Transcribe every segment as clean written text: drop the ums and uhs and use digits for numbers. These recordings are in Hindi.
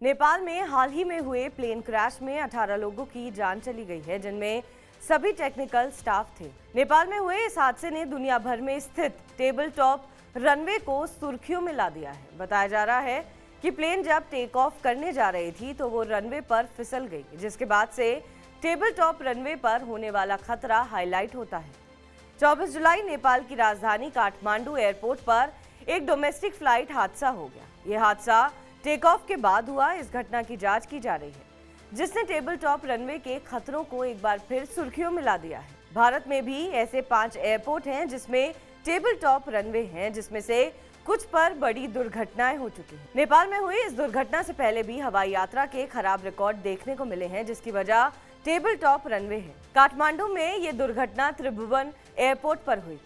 नेपाल में हाल ही में हुए प्लेन क्रैश में 18 लोगों की जान चली गई है, जिनमें सभी टेक्निकल स्टाफ थे। नेपाल में हुए इस हादसे ने दुनिया भर में स्थित टेबल टॉप रनवे को सुर्खियों में ला दिया है। बताया जा रहा है कि प्लेन जब टेक ऑफ करने जा रही थी तो वो रनवे पर फिसल गई, जिसके बाद से टेबल टॉप रनवे पर होने वाला खतरा हाईलाइट होता है। 24 जुलाई नेपाल की राजधानी काठमांडू एयरपोर्ट पर एक डोमेस्टिक फ्लाइट हादसा हो गया। यह हादसा टेक ऑफ के बाद हुआ। इस घटना की जांच की जा रही है, जिसने टेबल टॉप रनवे के खतरों को एक बार फिर सुर्खियों में ला दिया है। भारत में भी ऐसे 5 एयरपोर्ट हैं जिसमें टेबल टॉप रनवे हैं, जिसमें से कुछ पर बड़ी दुर्घटनाएं हो चुकी हैं। नेपाल में हुई इस दुर्घटना से पहले भी हवाई यात्रा के खराब रिकॉर्ड देखने को मिले हैं, जिसकी वजह टेबल टॉप रनवे है। काठमांडू में ये दुर्घटना त्रिभुवन एयरपोर्ट पर हुई,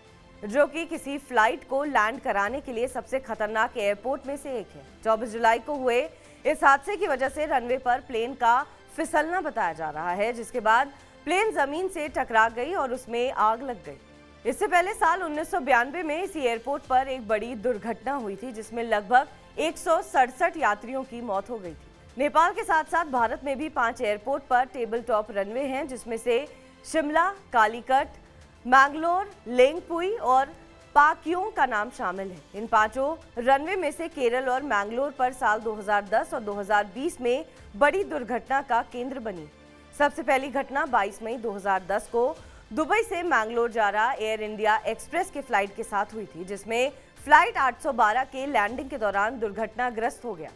जो कि किसी फ्लाइट को लैंड कराने के लिए सबसे खतरनाक एयरपोर्ट में से एक है। 24 जुलाई को हुए इस हादसे की वजह से रनवे पर प्लेन का फिसलना बताया जा रहा है, जिसके बाद प्लेन जमीन से टकरा गई और उसमें आग लग गई। इससे पहले साल 1992 में इसी एयरपोर्ट पर एक बड़ी दुर्घटना हुई थी, जिसमें लगभग 167 यात्रियों की मौत हो गई थी। नेपाल के साथ साथ भारत में भी 5 एयरपोर्ट पर टेबल टॉप रनवे हैं, जिसमें से शिमला, कालीकट, मैंगलोर, लेंगपुई और पाक्योंग का नाम शामिल है। इन 5 रनवे में से केरल और मैंगलोर पर साल 2010 और 2020 में बड़ी दुर्घटना का केंद्र बनी। सबसे पहली घटना 22 मई 2010 को दुबई से मैंगलोर जा रहा एयर इंडिया एक्सप्रेस के फ्लाइट के साथ हुई थी, जिसमें फ्लाइट 812 के लैंडिंग के दौरान दुर्घटनाग्रस्त हो गया।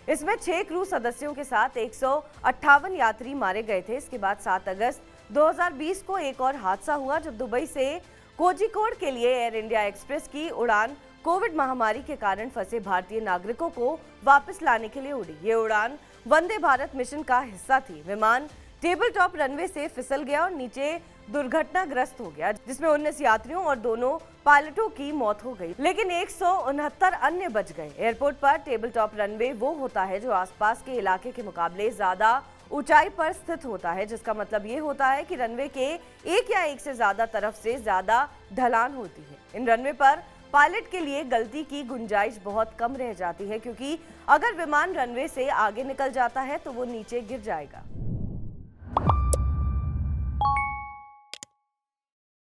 इसमें 6 क्रू सदस्यों के साथ 158 यात्री मारे गए थे। इसके बाद 7 अगस्त 2020 को एक और हादसा हुआ, जब दुबई से कोझिकोड के लिए एयर इंडिया एक्सप्रेस की उड़ान कोविड महामारी के कारण फंसे भारतीय नागरिकों को वापस लाने के लिए उड़ी। ये उड़ान वंदे भारत मिशन का हिस्सा थी। विमान टेबल टॉप रनवे से फिसल गया और नीचे दुर्घटनाग्रस्त हो गया, जिसमें 19 यात्रियों और दोनों पायलटों की मौत हो गई, लेकिन 169 अन्य बच गए। एयरपोर्ट पर टेबल टॉप रनवे वो होता है जो आसपास के इलाके के मुकाबले ज्यादा ऊंचाई पर स्थित होता है, जिसका मतलब ये होता है कि रनवे के एक या एक से ज्यादा तरफ से ज्यादा ढलान होती है। इन रनवे पर पायलट के लिए गलती की गुंजाइश बहुत कम रह जाती है, क्योंकि अगर विमान रनवे से आगे निकल जाता है तो वो नीचे गिर जाएगा।